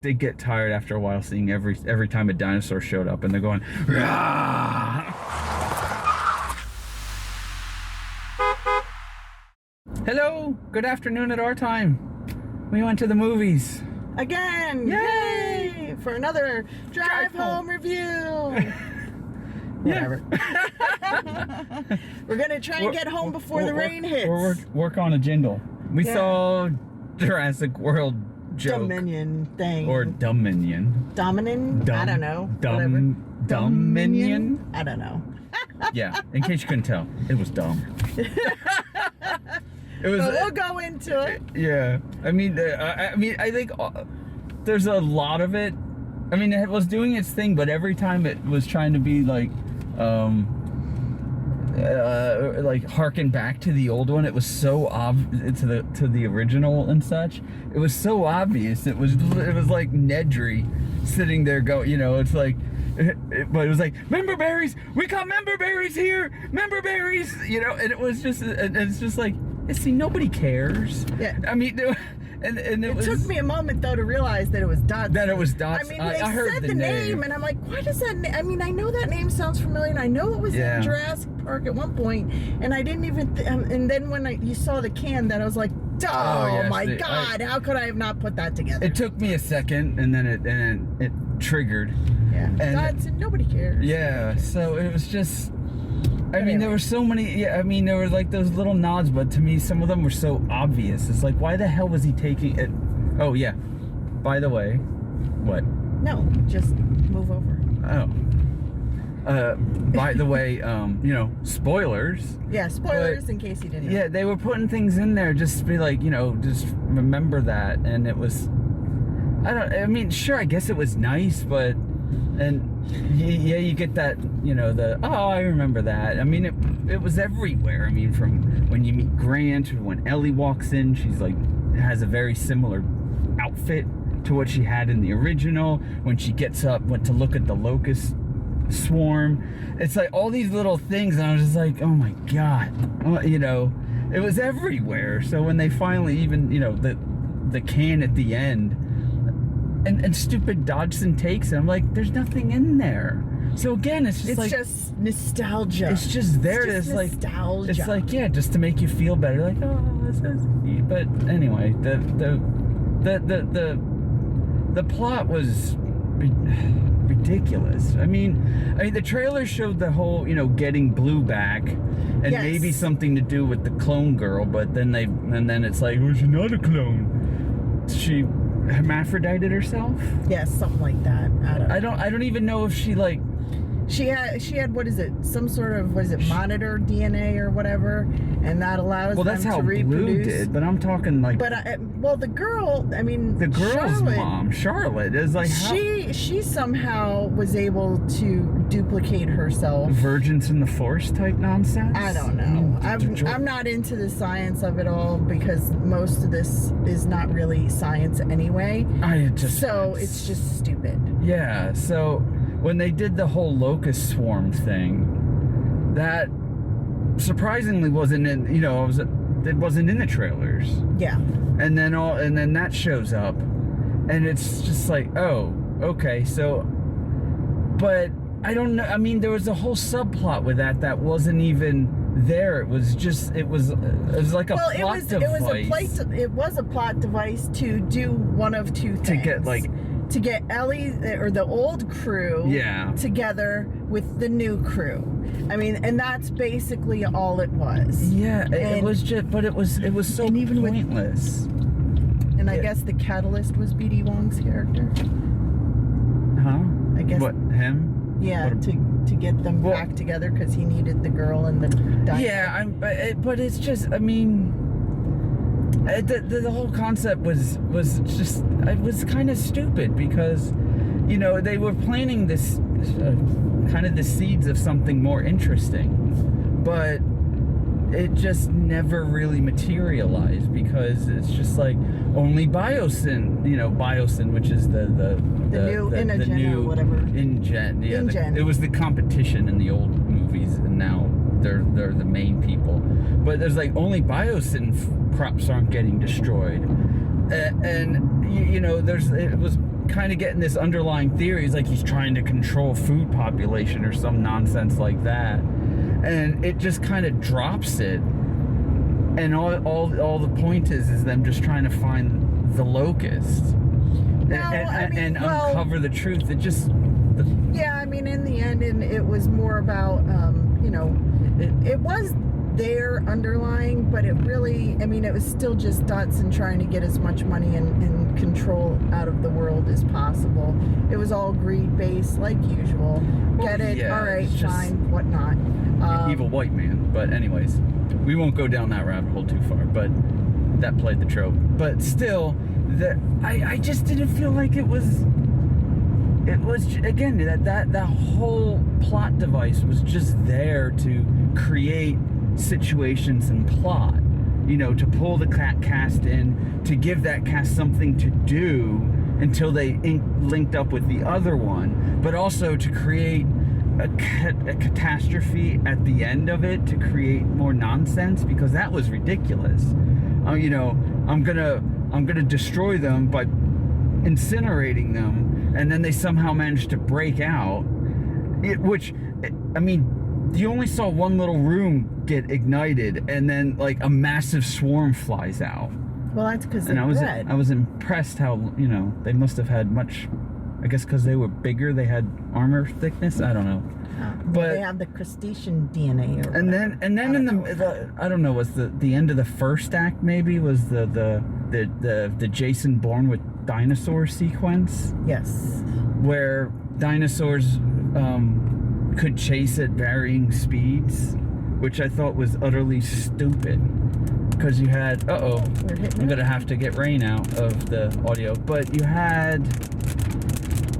They get tired after a while seeing every time a dinosaur showed up, and they're going, Rah! Hello, good afternoon at our time. We went to the movies. Again! Yay! For another drive home review! Whatever. We're gonna try and get home before the rain hits. We'll work on a jingle. We saw Jurassic World joke. Dominion thing. Or Dominion. Dominion? I don't know. Whatever. Dominion? I don't know. Yeah, in case you couldn't tell, it was dumb. It was. But we'll go into it. Yeah, I mean, I think there's a lot of it. I mean, it was doing its thing, but every time it was trying to be like harken back to the old one, it was so to the original and such. It was so obvious. It was like Nedry sitting there it's like. But it was like, member berries, we got member berries here, member berries, and it was just, and it's just like, see, nobody cares. Yeah. I mean, it took me a moment though to realize that it was Dotson. That it was Dotson. I mean, they said the name, and I'm like, why does that name? I mean, I know that name sounds familiar, and I know it was in Jurassic Park at one point, and I didn't even. And then when you saw the can, that I was like, oh my God, how could I have not put that together? It took me a second, and then it triggered. Yeah, Dotson, nobody cares. Yeah, so it was just. I mean, there were so many. Yeah, I mean, there were like those little nods, but to me, some of them were so obvious. It's like, why the hell was he taking it? Oh yeah. By the way, what? No, just move over. Oh. By the way, spoilers. Yeah, spoilers in case you didn't know. Yeah, they were putting things in there just to be like, just remember that, and it was. I mean, sure, I guess it was nice, but. And yeah, you get that, I remember that. I mean, it was everywhere. I mean, from when you meet Grant, when Ellie walks in, she's like, has a very similar outfit to what she had in the original. When she gets up, went to look at the locust swarm. It's like all these little things, and I was just like, oh my God, it was everywhere. So when they finally even, the can at the end, and stupid Dodgson takes it. I'm like, there's nothing in there. So again, it's just nostalgia. It's just there. It's just nostalgia. It's like, yeah, just to make you feel better. Like, oh, this is neat. But anyway, the plot was ridiculous. I mean, the trailer showed the whole, getting Blue back, and maybe something to do with the clone girl. But then it's like, well, she's not a clone. She hermaphrodited herself? Yeah, something like that. I don't even know if she like she had what is it, some sort of monitor DNA or whatever, and that allows them to reproduce. Well, that's how Blue did, but I'm talking like. But the girl, I mean, the girl's mom, Charlotte, is like she somehow was able to duplicate herself. Virgins in the Force type nonsense. I don't know. I'm not into the science of it all because most of this is not really science anyway. It's just stupid. Yeah. So. When they did the whole locust swarm thing, that surprisingly wasn't in, it wasn't in the trailers. Yeah. And then that shows up, and it's just like, oh, okay, so, but I don't know. I mean, there was a whole subplot with that wasn't even there. It was like a plot device. It was a plot device to do one of two things. To get Ellie or the old crew together with the new crew. I mean, and that's basically all it was. Yeah, it was just, but it was so pointless. I guess the catalyst was B.D. Wong's character. Huh? I guess. What, him? Yeah, to get them back together because he needed the girl and the dinosaur. Yeah, but it's just, I mean. The whole concept was just, it was kind of stupid because, they were planting this kind of the seeds of something more interesting, but it just never really materialized because it's just like only Biosyn, Biosyn, which is the new InGen or whatever. InGen, yeah. InGen. It was the competition in the old movies, and now they're the main people. But there's like only Biosyn crops aren't getting destroyed, and it was kind of getting this underlying theory. It's like he's trying to control food population or some nonsense like that. And it just kind of drops it. And all the point is them just trying to find the locust. And uncover the truth. It just... Yeah, I mean, in the end, it was more about, it was there underlying, but it really, I mean, it was still just Dotson trying to get as much money and control out of the world as possible. It was all greed-based, like usual. Get it? Yeah, all right, just fine, whatnot. Evil white man. But anyways, we won't go down that rabbit hole too far, but that played the trope. But still, I just didn't feel like it was again, that whole plot device was just there to create situations and plot, to pull the cast in, to give that cast something to do until they linked up with the other one, but also to create a catastrophe at the end of it to create more nonsense, because that was ridiculous. I'm gonna destroy them by incinerating them, and then they somehow managed to break out, you only saw one little room get ignited, and then like a massive swarm flies out. Well, that's because they're red. I was impressed how, they must have had much, I guess because they were bigger, they had armor thickness, I don't know. But they have the crustacean DNA or and then I don't know, was the end of the first act maybe was the Jason Bourne with dinosaur sequence? Yes. Where dinosaurs could chase at varying speeds, which I thought was utterly stupid. Because you had, I'm gonna have to get rain out of the audio, but you had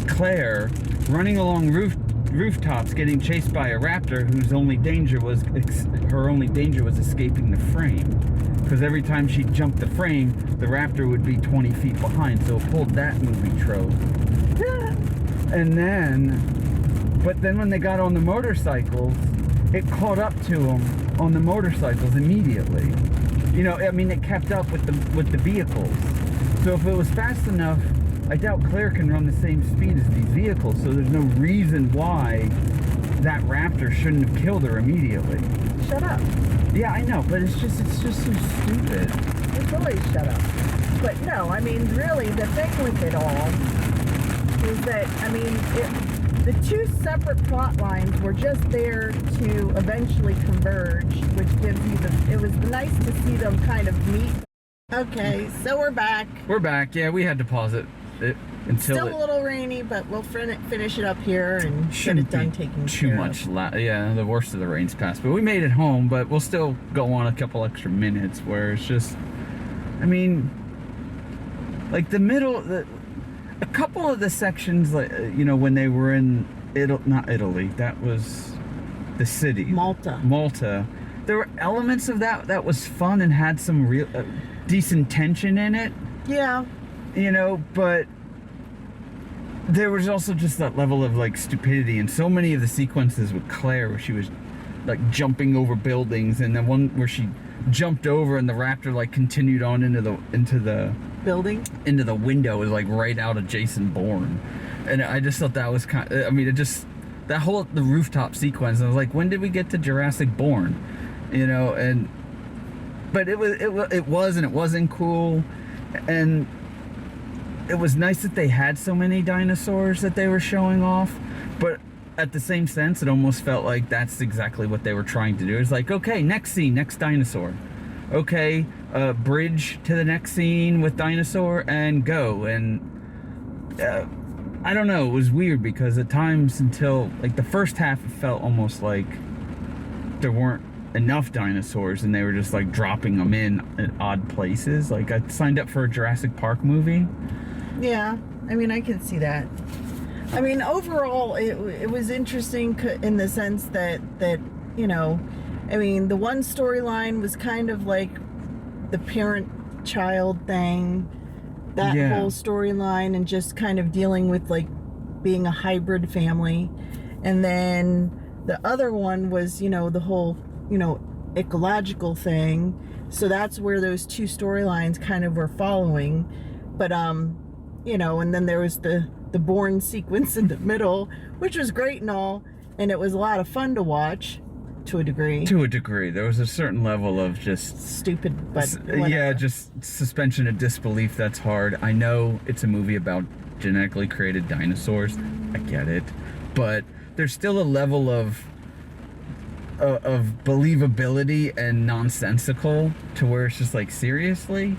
Claire running along rooftops getting chased by a raptor whose only danger was escaping the frame, because every time she jumped the frame the raptor would be 20 feet behind, so it pulled that movie trope. And then when they got on the motorcycles, it caught up to them on the motorcycles immediately. It kept up with the vehicles. So if it was fast enough, I doubt Claire can run the same speed as these vehicles, so there's no reason why that raptor shouldn't have killed her immediately. Shut up. Yeah, I know, but it's just so stupid. It's always shut up. But no, I mean, really, the thing with it all is that, the two separate plot lines were just there to eventually converge, which gives you it was nice to see them kind of meet. Okay, so we're back. We're back, yeah, we had to pause it. Until still a little rainy, but we'll finish it up here and get it done taking too much. Yeah, the worst of the rain's passed, but we made it home. But we'll still go on a couple extra minutes where it's just, like the middle, a couple of the sections, like when they were in not Italy, that was the city, Malta. There were elements of that was fun and had some real decent tension in it. Yeah. But there was also just that level of like stupidity, and so many of the sequences with Claire where she was like jumping over buildings, and then one where she jumped over and the raptor like continued on into the building, into the window, was like right out of Jason Bourne. And I just thought that was the rooftop sequence, I was like, when did we get to Jurassic Bourne? But it was and it wasn't cool. And it was nice that they had so many dinosaurs that they were showing off, but at the same sense, it almost felt like that's exactly what they were trying to do. It's like, okay, next scene, next dinosaur. Okay, bridge to the next scene with dinosaur and go. And I don't know, it was weird because at times until like the first half, it felt almost like there weren't enough dinosaurs and they were just like dropping them in at odd places. Like I signed up for a Jurassic Park movie. Yeah, I can see that. Overall, it was interesting in the sense that the one storyline was kind of like the parent-child thing, that whole storyline, and just kind of dealing with like being a hybrid family. And then the other one was, the whole, ecological thing. So that's where those two storylines kind of were following. But you know, and then there was the born sequence in the middle, which was great and all, and it was a lot of fun to watch to a degree. To a degree. There was a certain level of just stupid, but whatever. Yeah, just suspension of disbelief. That's hard. I know it's a movie about genetically created dinosaurs. I get it. But there's still a level of believability and nonsensical to where it's just like, seriously?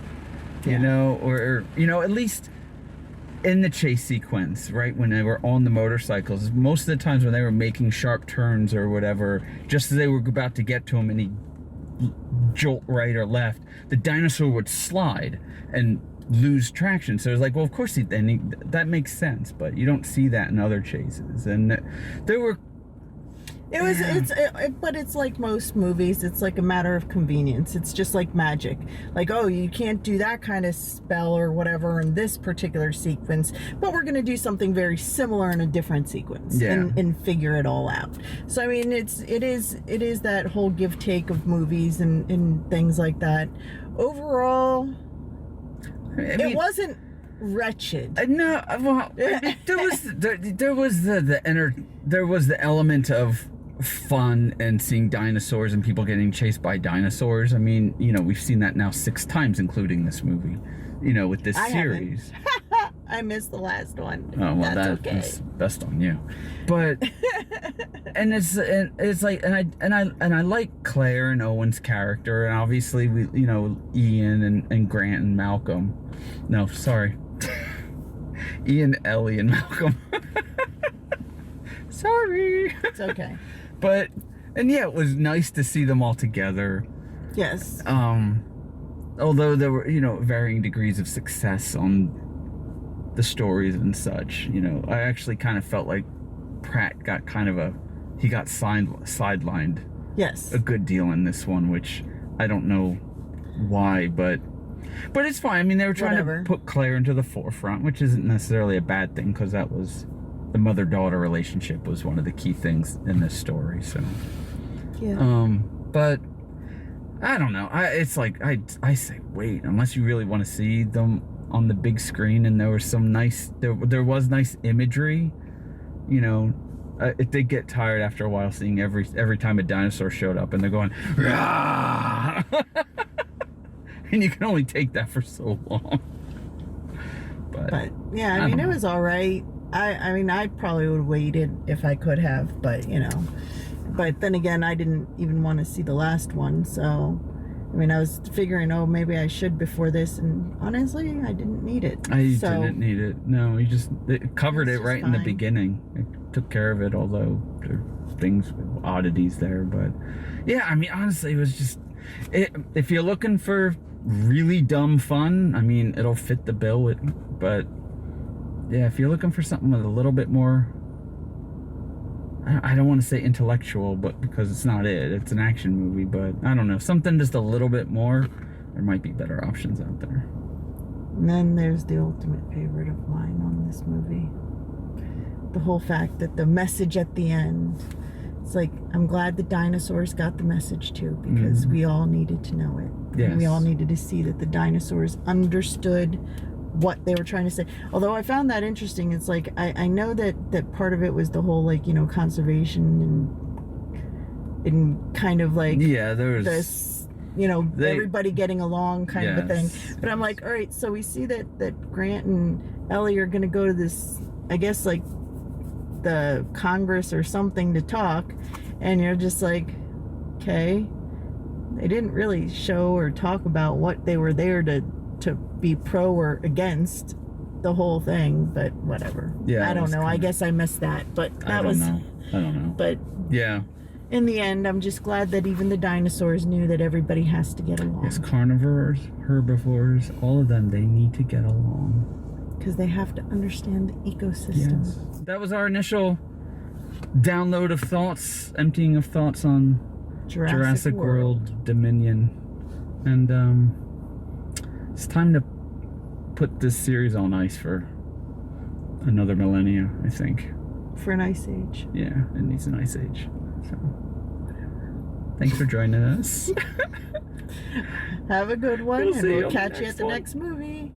You know, or you know, at least in the chase sequence, right, when they were on the motorcycles, most of the times when they were making sharp turns or whatever, just as they were about to get to him and he'd jolt right or left, the dinosaur would slide and lose traction. So it's like, well, of course that makes sense, but you don't see that in other chases. And there were but it's like most movies, it's like a matter of convenience. It's just like magic. Like, oh, you can't do that kind of spell or whatever in this particular sequence, but we're going to do something very similar in a different sequence and figure it all out. So, I mean, it is that whole give take of movies and things like that. Overall, it wasn't wretched. No, well, there was the element of fun and seeing dinosaurs and people getting chased by dinosaurs. I mean, you know, we've seen that now 6 times, including this movie, you know, with this series. I missed the last one. Oh, well, that's okay. Best on you. But and it's like, and I like Claire and Owen's character, and obviously we, you know, Ian and Grant and Malcolm. No, sorry. Ian, Ellie, and Malcolm. Sorry. It's okay. But, and yeah, it was nice to see them all together. Yes. Although there were, you know, varying degrees of success on the stories and such, you know, I actually kind of felt like Pratt got he got sidelined. Yes. A good deal in this one, which I don't know why, but it's fine. I mean, they were trying to put Claire into the forefront, which isn't necessarily a bad thing, because that was the mother-daughter relationship was one of the key things in this story. So, yeah. But I don't know. It's like I say, wait, unless you really want to see them on the big screen, and there was some nice, there was nice imagery. You know, it did get tired after a while seeing every time a dinosaur showed up, and they're going, rah! And you can only take that for so long. But yeah, I mean, it was all right. I mean, I probably would have waited if I could have, but you know. But then again, I didn't even want to see the last one, so I mean, I was figuring, oh, maybe I should before this, and honestly, I didn't need it. I didn't need it. No, it covered it right in the beginning. It took care of it, although there are things, oddities there. But yeah, I mean, honestly, it was just, if you're looking for really dumb fun, I mean, it'll fit the bill. But yeah, if you're looking for something with a little bit more, I don't want to say intellectual, but because it's not it's an action movie, but I don't know, something just a little bit more, there might be better options out there. And then there's the ultimate favorite of mine on this movie, the whole fact that the message at the end, it's like, I'm glad the dinosaurs got the message too, because we all needed to know it. Yes. And we all needed to see that the dinosaurs understood what they were trying to say. Although I found that interesting. It's like, I know that part of it was the whole, like, you know, conservation and kind of like, yeah, there's this, you know, everybody getting along kind of a thing. But I'm like, all right, so we see that Grant and Ellie are going to go to this, I guess, like the Congress or something to talk, and you're just like, okay, they didn't really show or talk about what they were there to be pro or against the whole thing, but whatever. Yeah, I don't know. I guess I missed that, but that was. I don't know. But yeah, in the end, I'm just glad that even the dinosaurs knew that everybody has to get along. Yes, carnivores, herbivores, all of them, they need to get along. Because they have to understand the ecosystem. Yes. That was our initial download of thoughts, emptying of thoughts on Jurassic World Dominion. And it's time to put this series on ice for another millennia, I think. For an ice age. Yeah, it needs an ice age. So, whatever. Thanks for joining us. Have a good one, and we'll catch you at the one. next movie.